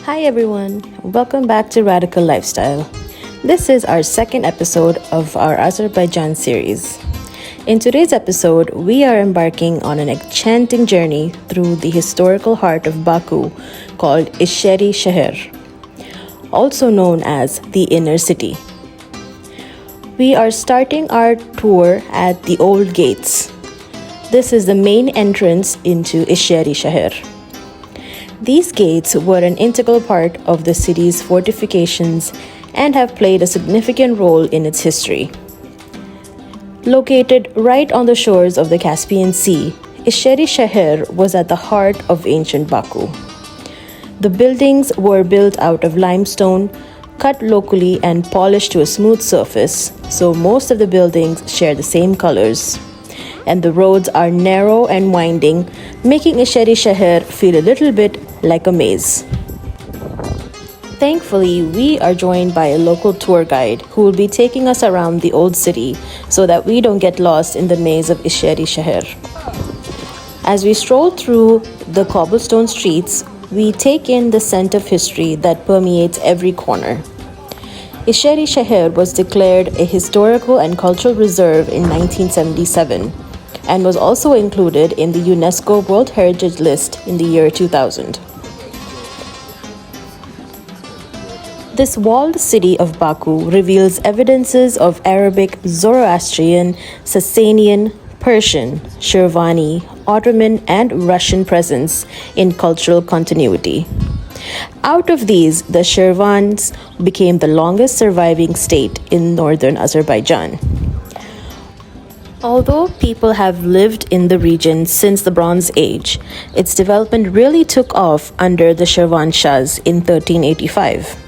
Hi everyone, welcome back to Radical Lifestyle. This is our second episode of our Azerbaijan series. In today's episode, we are embarking on an enchanting journey through the historical heart of Baku called Icherisheher, also known as the Inner City. We are starting our tour at the Old Gates. This is the main entrance into Icherisheher. These gates were an integral part of the city's fortifications and have played a significant role in its history. Located right on the shores of the Caspian Sea, Icherisheher was at the heart of ancient Baku. The buildings were built out of limestone, cut locally and polished to a smooth surface, so most of the buildings share the same colors. And the roads are narrow and winding, making Icherisheher feel a little bit like a maze. Thankfully, we are joined by a local tour guide who will be taking us around the old city so that we don't get lost in the maze of Icherisheher. As we stroll through the cobblestone streets, we take in the scent of history that permeates every corner. Icherisheher was declared a historical and cultural reserve in 1977 and was also included in the UNESCO World Heritage List in the year 2000. This walled city of Baku reveals evidences of Arabic, Zoroastrian, Sasanian, Persian, Shirvani, Ottoman, and Russian presence in cultural continuity. Out of these, the Shirvans became the longest surviving state in northern Azerbaijan. Although people have lived in the region since the Bronze Age, its development really took off under the Shirvanshahs in 1385.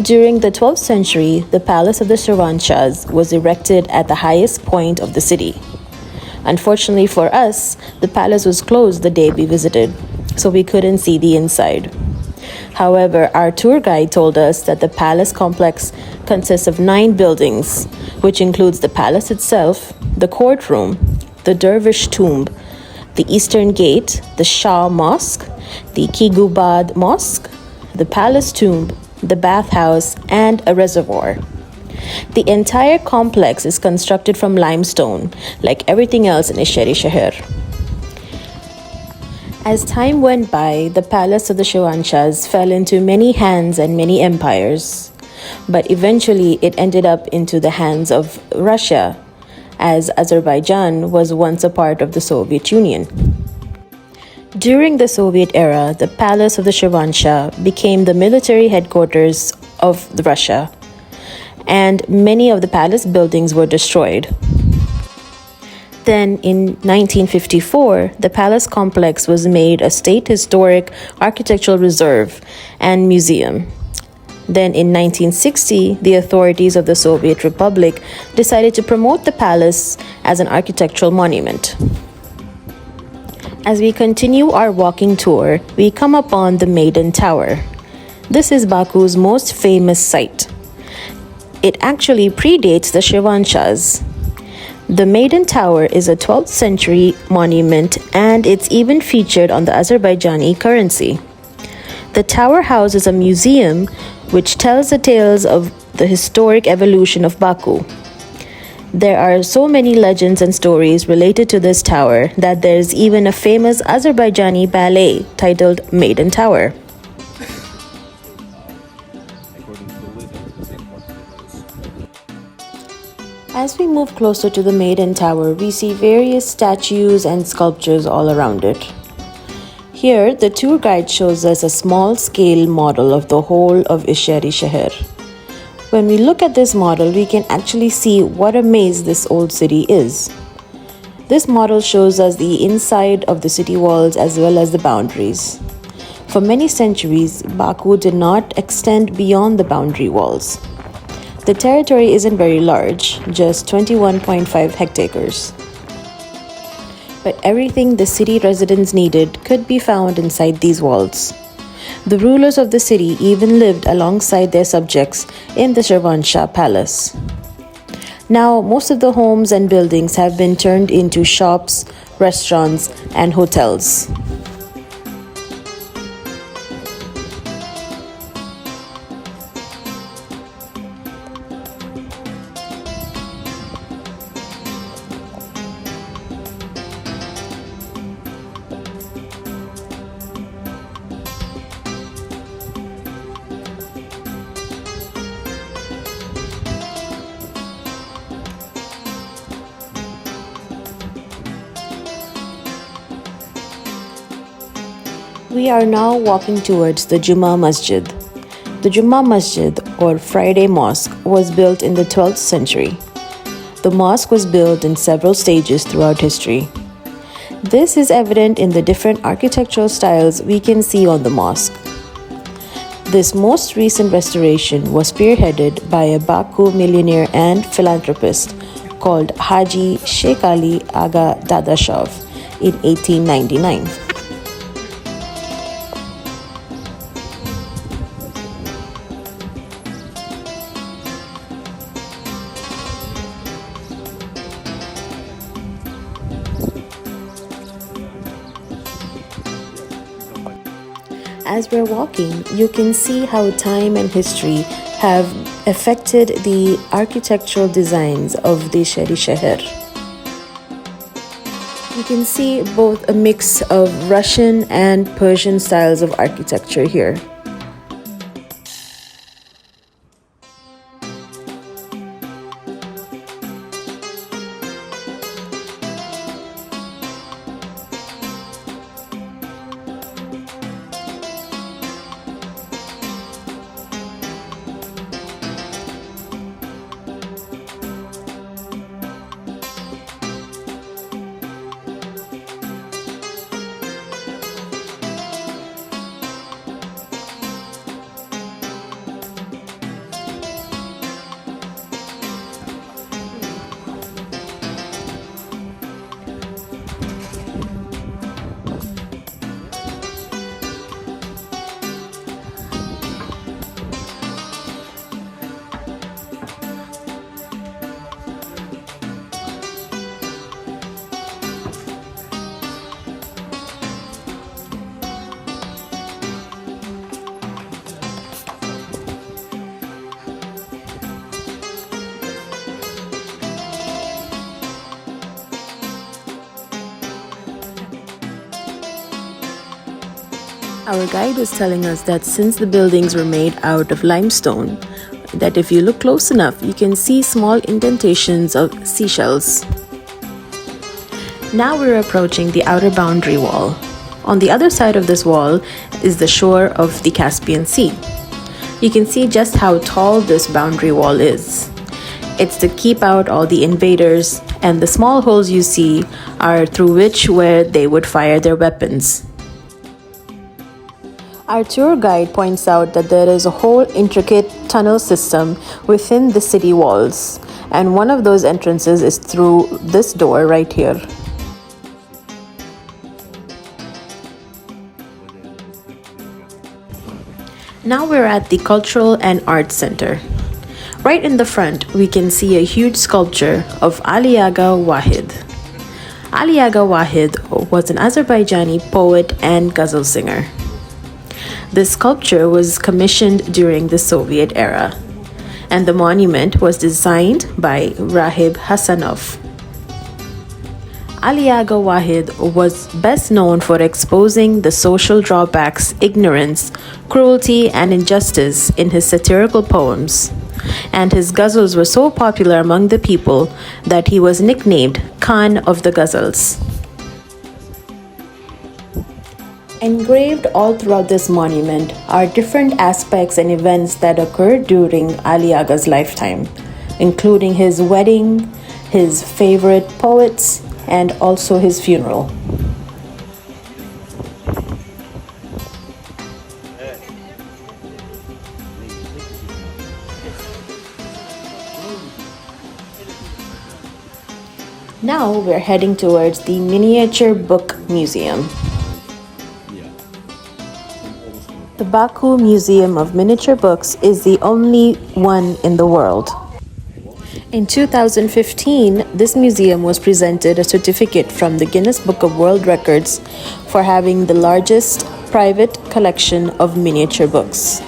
During the 12th century, the palace of the Shirvanshahs was erected at the highest point of the city. Unfortunately for us, the palace was closed the day we visited, so we couldn't see the inside. However, our tour guide told us that the palace complex consists of 9 buildings, which includes the palace itself, the courtroom, the dervish tomb, the eastern gate, the Shah Mosque, the Kigubad Mosque, the palace tomb, the bathhouse, and a reservoir. The entire complex is constructed from limestone, like everything else in Icherisheher. As time went by, the palace of the Shirvanshahs fell into many hands and many empires, but eventually it ended up into the hands of Russia, as Azerbaijan was once a part of the Soviet Union. During the Soviet era, the palace of the Shirvanshah became the military headquarters of Russia, and many of the palace buildings were destroyed. Then, in 1954, the palace complex was made a state historic architectural reserve and museum. Then, in 1960, the authorities of the Soviet Republic decided to promote the palace as an architectural monument. As we continue our walking tour, we come upon the Maiden Tower. This is Baku's most famous site. It actually predates the Shirvanshahs. The Maiden Tower is a 12th century monument and it's even featured on the Azerbaijani currency. The tower houses a museum which tells the tales of the historic evolution of Baku. There are so many legends and stories related to this tower that there's even a famous Azerbaijani ballet titled Maiden Tower. As we move closer to the Maiden Tower, we see various statues and sculptures all around it. Here, the tour guide shows us a small-scale model of the whole of Icherisheher. When we look at this model, we can actually see what a maze this old city is. This model shows us the inside of the city walls as well as the boundaries. For many centuries, Baku did not extend beyond the boundary walls. The territory isn't very large, just 21.5 hectares. But everything the city residents needed could be found inside these walls. The rulers of the city even lived alongside their subjects in the Shirvanshahs Palace. Now, most of the homes and buildings have been turned into shops, restaurants, and hotels. We are now walking towards the Juma Masjid. The Juma Masjid, or Friday Mosque, was built in the 12th century. The mosque was built in several stages throughout history. This is evident in the different architectural styles we can see on the mosque. This most recent restoration was spearheaded by a Baku millionaire and philanthropist called Haji Sheikh Ali Aga Dadashov in 1899. As we're walking, you can see how time and history have affected the architectural designs of the Icherisheher. You can see both a mix of Russian and Persian styles of architecture here. Our guide was telling us that since the buildings were made out of limestone, that if you look close enough, you can see small indentations of seashells. Now we're approaching the outer boundary wall. On the other side of this wall is the shore of the Caspian Sea. You can see just how tall this boundary wall is. It's to keep out all the invaders, and the small holes you see are through where they would fire their weapons. Our tour guide points out that there is a whole intricate tunnel system within the city walls, and one of those entrances is through this door right here. Now we're at the Cultural and Arts Center. Right in the front, we can see a huge sculpture of Ali Aga Wahid. Ali Aga Wahid was an Azerbaijani poet and ghazal singer. This sculpture was commissioned during the Soviet era, and the monument was designed by Rahib Hassanov. Ali Aga Wahid was best known for exposing the social drawbacks, ignorance, cruelty, and injustice in his satirical poems, and his ghazals were so popular among the people that he was nicknamed Khan of the Ghazals. Engraved all throughout this monument are different aspects and events that occurred during Ali Aga's lifetime, including his wedding, his favorite poets, and also his funeral. Now we're heading towards the Miniature Book Museum. The Baku Museum of Miniature Books is the only one in the world. In 2015, this museum was presented a certificate from the Guinness Book of World Records for having the largest private collection of miniature books.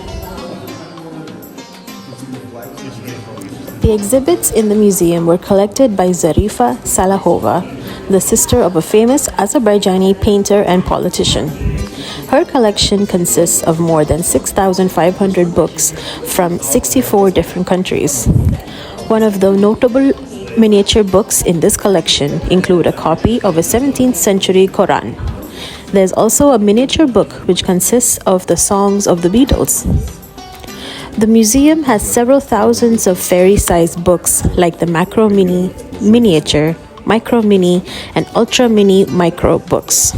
The exhibits in the museum were collected by Zarifa Salahova, the sister of a famous Azerbaijani painter and politician. Her collection consists of more than 6,500 books from 64 different countries. One of the notable miniature books in this collection include a copy of a 17th century Quran. There's also a miniature book which consists of the songs of the Beatles. The museum has several thousands of fairy-sized books like the macro mini, miniature, micro mini, and ultra mini micro books.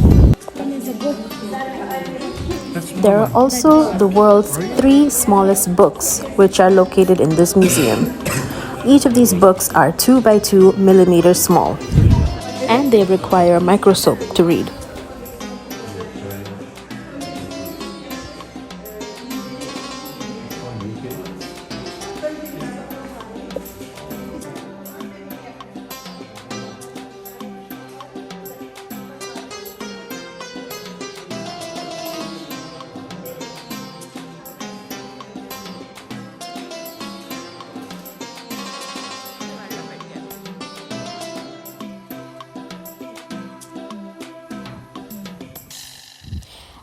There are also the world's 3 smallest books, which are located in this museum. Each of these books are 2 by 2 millimeters small, and they require a microscope to read.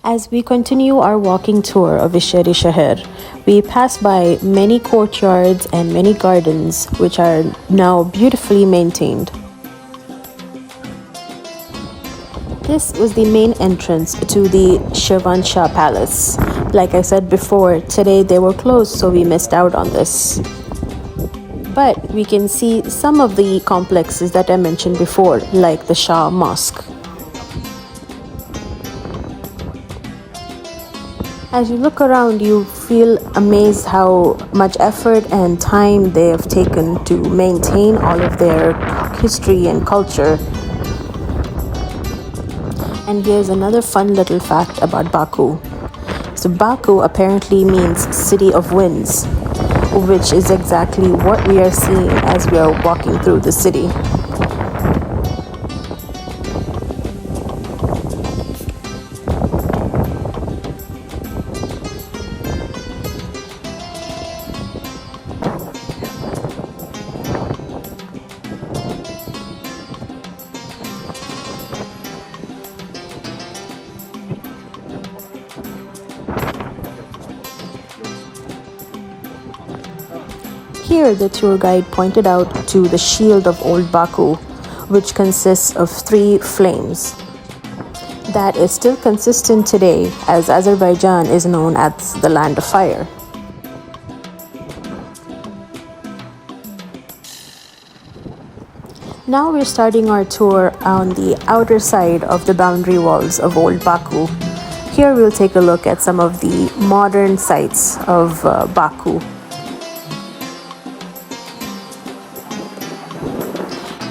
As we continue our walking tour of Icherisheher, we pass by many courtyards and many gardens which are now beautifully maintained. This was the main entrance to the Shirvanshahs Palace. Like I said before, today they were closed, so we missed out on this. But we can see some of the complexes that I mentioned before, like the Shah Mosque. As you look around, you feel amazed how much effort and time they have taken to maintain all of their history and culture. And here's another fun little fact about Baku. So Baku apparently means city of winds, which is exactly what we are seeing as we are walking through the city. Here, the tour guide pointed out to the shield of Old Baku, which consists of 3 flames. That is still consistent today, as Azerbaijan is known as the land of fire. Now we're starting our tour on the outer side of the boundary walls of Old Baku. Here we'll take a look at some of the modern sites of Baku.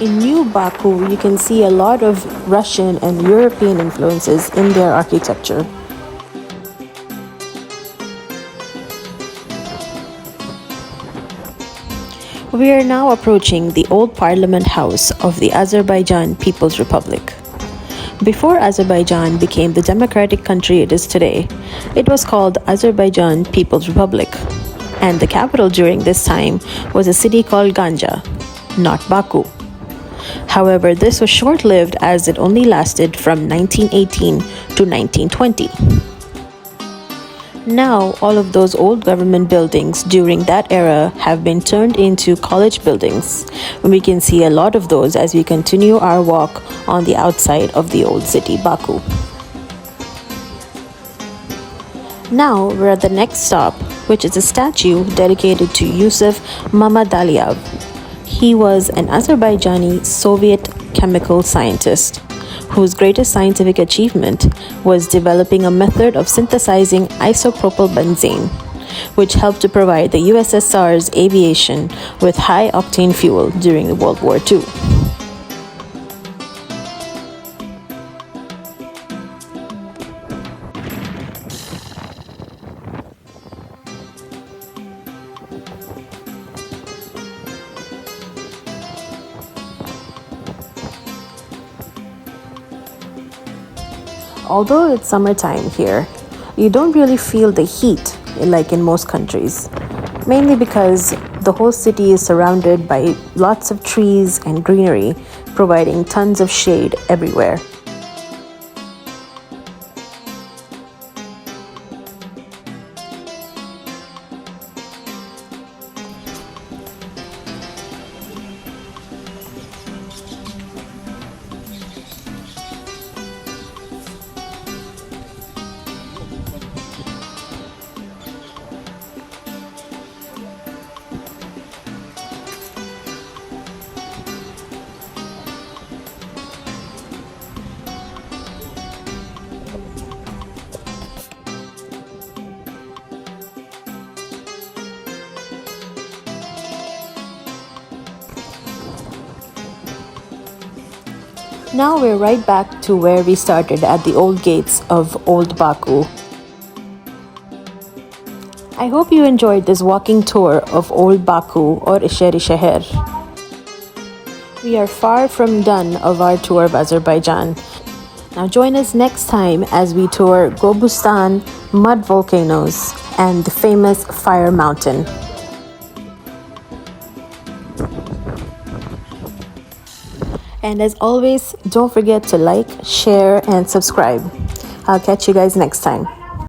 In New Baku, you can see a lot of Russian and European influences in their architecture. We are now approaching the old parliament house of the Azerbaijan People's Republic. Before Azerbaijan became the democratic country it is today, it was called Azerbaijan People's Republic, and the capital during this time was a city called Ganja, not Baku. However, this was short-lived as it only lasted from 1918 to 1920. Now, all of those old government buildings during that era have been turned into college buildings. We can see a lot of those as we continue our walk on the outside of the old city, Baku. Now, we're at the next stop, which is a statue dedicated to Yusuf Mamadaliyev. He was an Azerbaijani Soviet chemical scientist whose greatest scientific achievement was developing a method of synthesizing isopropyl benzene, which helped to provide the USSR's aviation with high-octane fuel during World War II. Although it's summertime here, you don't really feel the heat like in most countries, mainly because the whole city is surrounded by lots of trees and greenery, providing tons of shade everywhere. Now we're right back to where we started at the old gates of Old Baku. I hope you enjoyed this walking tour of Old Baku or Icherisheher. We are far from done of our tour of Azerbaijan. Now join us next time as we tour Gobustan, mud volcanoes, and the famous Fire Mountain. And as always, don't forget to like, share, and subscribe. I'll catch you guys next time.